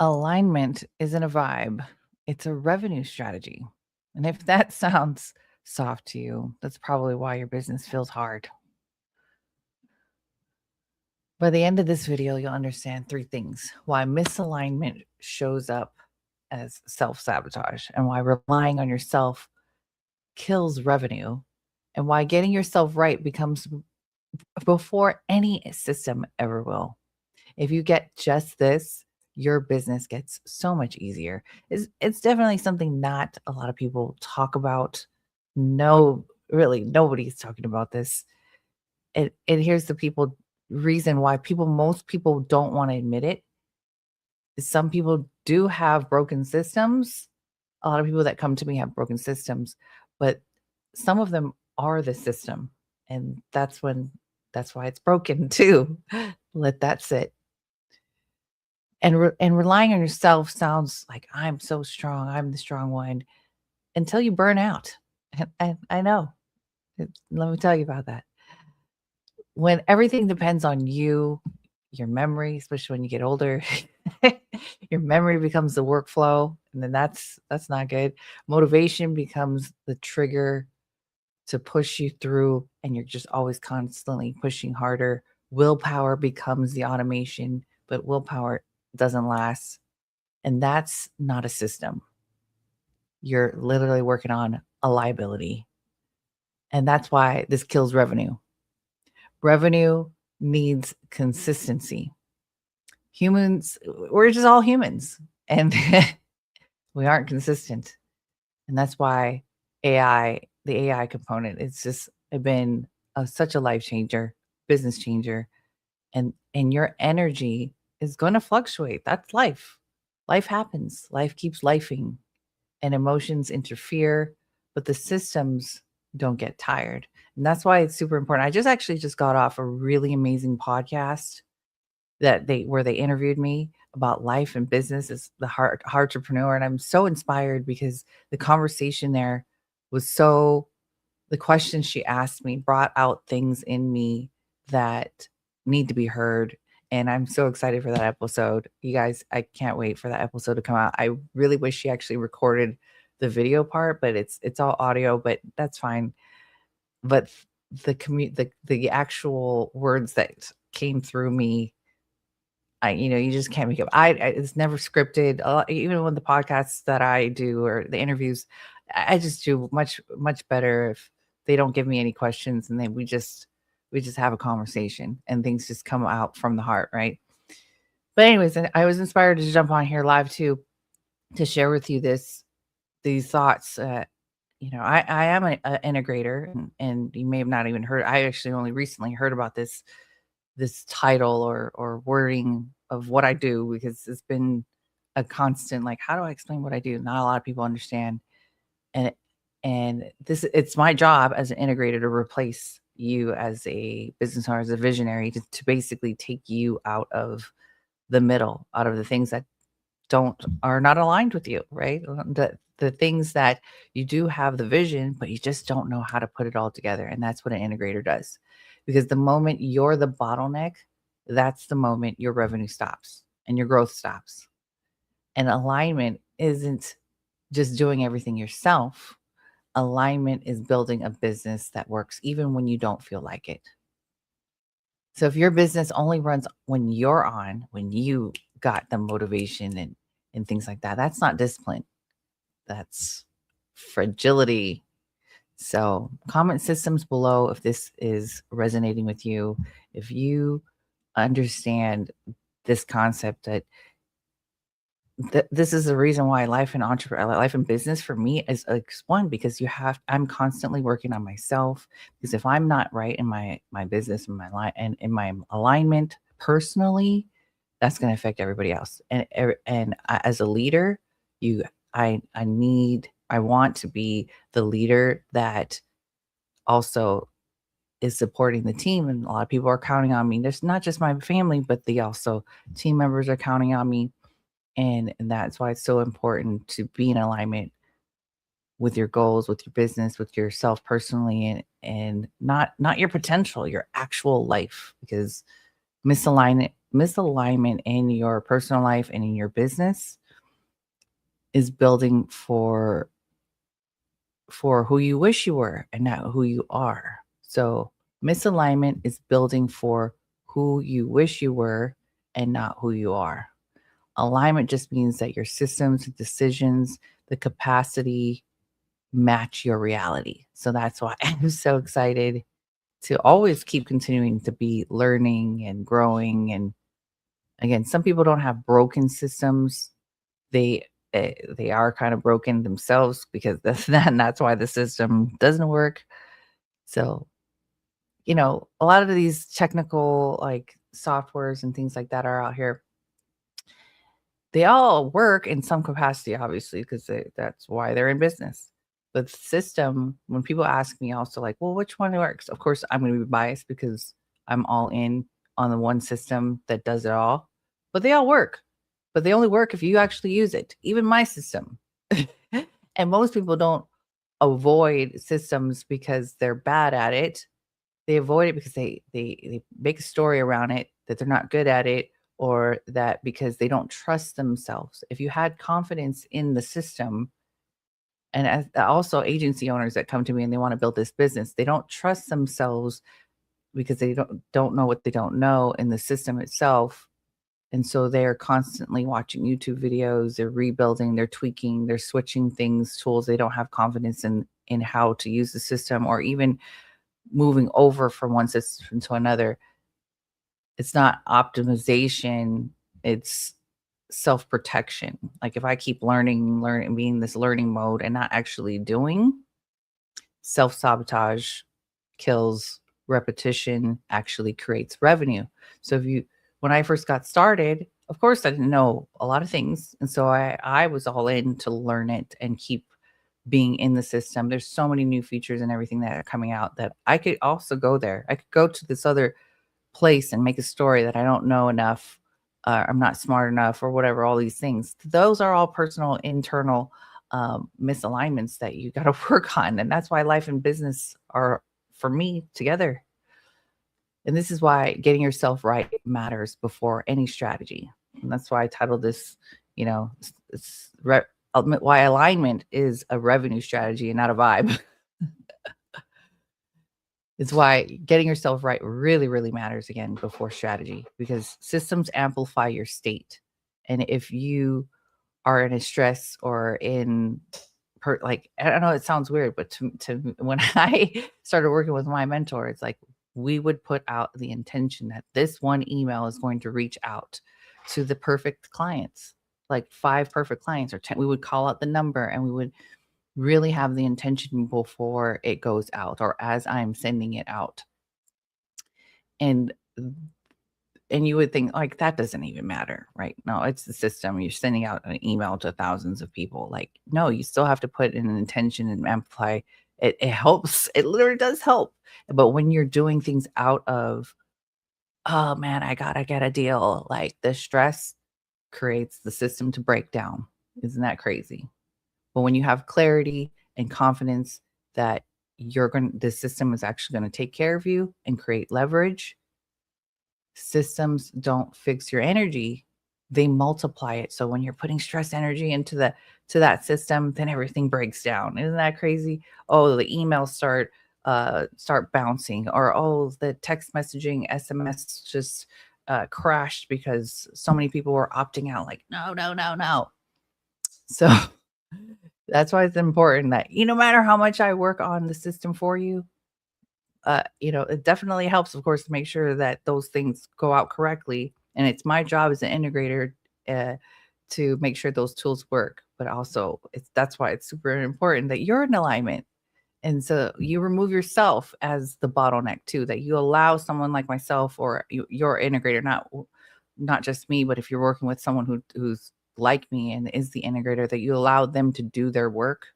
Alignment isn't a vibe, it's a revenue strategy. And if that sounds soft to you, that's probably why your business feels hard. By the end of this video, you'll understand 3 things: why misalignment shows up as self-sabotage, and why relying on yourself kills revenue, and why getting yourself right becomes before any system ever will. If you get just this, your business gets so much easier. It's definitely something not a lot of people talk about. No, really, nobody's talking about this. And here's the reason why most people don't want to admit it. Some people do have broken systems. A lot of people that come to me have broken systems, but some of them are the system. And that's why it's broken too. Let that sit. And relying on yourself sounds like I'm so strong, I'm the strong one, until you burn out. And I know. Let me tell you about that. When everything depends on you, your memory, especially when you get older, your memory becomes the workflow, and then that's not good. Motivation becomes the trigger to push you through, and you're just always constantly pushing harder. Willpower becomes the automation, but willpower doesn't last. And that's not a system. You're literally working on a liability. And that's why this kills revenue. Revenue needs consistency. Humans, we're just all humans, and we aren't consistent. And that's why the AI component, it's just been such a life changer, business changer. And your energy is going to fluctuate. That's life. Life happens. Life keeps lifing, and emotions interfere, but the systems don't get tired. And that's why it's super important. I just got off a really amazing podcast where they interviewed me about life and business as the entrepreneur. And I'm so inspired because the conversation there was the questions she asked me brought out things in me that need to be heard. And I'm so excited for that episode. You guys, I can't wait for that episode to come out. I really wish she actually recorded the video part, but it's all audio, but that's fine. But the actual words that came through me, you just can't make up. It's never scripted. Even with the podcasts that I do or the interviews, I just do much better if they don't give me any questions, and then we just have a conversation and things just come out from the heart, right? But anyways, I was inspired to jump on here live too to share with you these thoughts. I am an integrator, and you may have not even heard. I actually only recently heard about this title or wording of what I do, because it's been a constant, like, how do I explain what I do? Not a lot of people understand. And it's my job as an integrator to replace you as a business owner, as a visionary, to basically take you out of the middle, out of the things that are not aligned with you, right? The things that you do have the vision, but you just don't know how to put it all together. And that's what an integrator does. Because the moment you're the bottleneck, that's the moment your revenue stops and your growth stops. And alignment isn't just doing everything yourself. Alignment is building a business that works even when you don't feel like it. So if your business only runs when you're on, when you got the motivation and things like that, that's not discipline. That's fragility. So comment systems below if this is resonating with you. If you understand this concept that this is the reason why life and business for me is one, because I'm constantly working on myself, because if I'm not right in my business and my life and in my alignment personally, that's going to affect everybody else. And as a leader, I want to be the leader that also is supporting the team. And a lot of people are counting on me. There's not just my family, but team members are counting on me. And that's why it's so important to be in alignment with your goals, with your business, with yourself personally, and not your potential, your actual life, because Misalignment in your personal life and in your business is building for who you wish you were and not who you are. So misalignment is building for who you wish you were and not who you are. Alignment just means that your systems, decisions, the capacity match your reality. So that's why I'm so excited to always keep continuing to be learning and growing. And again, some people don't have broken systems. They are kind of broken themselves because that's why the system doesn't work. So, a lot of these technical like softwares and things like that are out here. They all work in some capacity, obviously, because that's why they're in business. But the system, when people ask me also like, well, which one works? Of course, I'm going to be biased because I'm all in on the one system that does it all. But they all work. But they only work if you actually use it. Even my system. And most people don't avoid systems because they're bad at it. They avoid it because they make a story around it that they're not good at it, or that because they don't trust themselves. If you had confidence in the system, and also agency owners that come to me and they want to build this business, they don't trust themselves because they don't know what they don't know in the system itself. And so they're constantly watching YouTube videos, they're rebuilding, they're tweaking, they're switching things, tools. They don't have confidence in how to use the system, or even moving over from one system to another. It's not optimization, it's self-protection. Like if I keep learning, being this learning mode and not actually doing, self-sabotage kills. Repetition actually creates revenue. So when I first got started, of course I didn't know a lot of things. And so I was all in to learn it and keep being in the system. There's so many new features and everything that are coming out that I could also go there. I could go to this other place and make a story that I don't know enough, I'm not smart enough, or whatever, all these things. Those are all personal, internal misalignments that you got to work on. And that's why life and business are, for me, together. And this is why getting yourself right matters before any strategy. And that's why I titled this, why alignment is a revenue strategy and not a vibe. It's why getting yourself right really, really matters again before strategy, because systems amplify your state. And if you are in a stress or in like, I don't know, it sounds weird, but to when I started working with my mentor, it's like we would put out the intention that this one email is going to reach out to the perfect clients, like 5 perfect clients or 10. We would call out the number and we would really have the intention before it goes out or as I'm sending it out. And you would think like that doesn't even matter, right? No, it's the system. You're sending out an email to thousands of people. Like, no, you still have to put in an intention and amplify. It helps. It literally does help. But when you're doing things out of, oh man, I gotta get a deal, like the stress creates the system to break down. Isn't that crazy? But when you have clarity and confidence that the system is actually going to take care of you and create leverage, systems don't fix your energy, they multiply it. So when you're putting stress energy into that system, then everything breaks down. Isn't that crazy? Oh, the emails start bouncing, or oh, the text messaging SMS just crashed because so many people were opting out. Like, no, no, no, no. So that's why it's important that no matter how much I work on the system for you, it definitely helps, of course, to make sure that those things go out correctly. And it's my job as an integrator to make sure those tools work. But also, that's why it's super important that you're in alignment. And so you remove yourself as the bottleneck too, that you allow someone like myself or your integrator, not just me, but if you're working with someone who's like me and is the integrator, that you allow them to do their work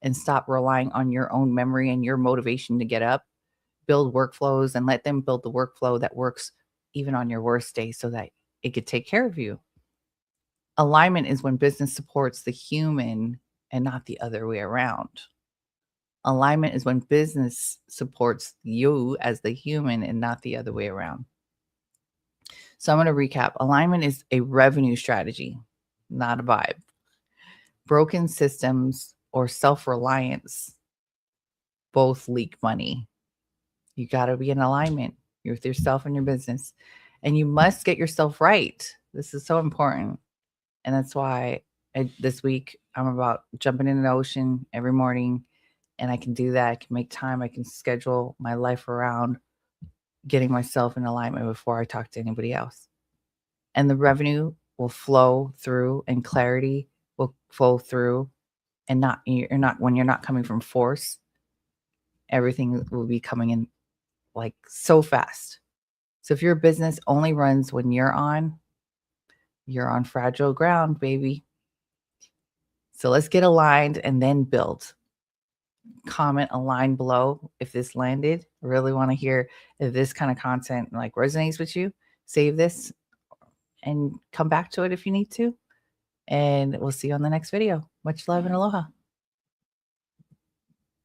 and stop relying on your own memory and your motivation to get up, build workflows, and let them build the workflow that works even on your worst day so that it could take care of you. Alignment is when business supports the human and not the other way around. Alignment is when business supports you as the human and not the other way around. So I'm going to recap. Alignment is a revenue strategy, not a vibe. Broken systems or self-reliance both leak money. You got to be in alignment with yourself and your business. And you must get yourself right. This is so important. And that's why this week I'm about jumping in the ocean every morning. And I can do that. I can make time. I can schedule my life around getting myself in alignment before I talk to anybody else. And the revenue will flow through and clarity will flow through. And when you're not coming from force, everything will be coming in like so fast. So if your business only runs when you're on fragile ground, baby. So let's get aligned and then build. Comment align below if this landed. I really want to hear if this kind of content like resonates with you. Save this and come back to it if you need to. And we'll see you on the next video. Much love and aloha.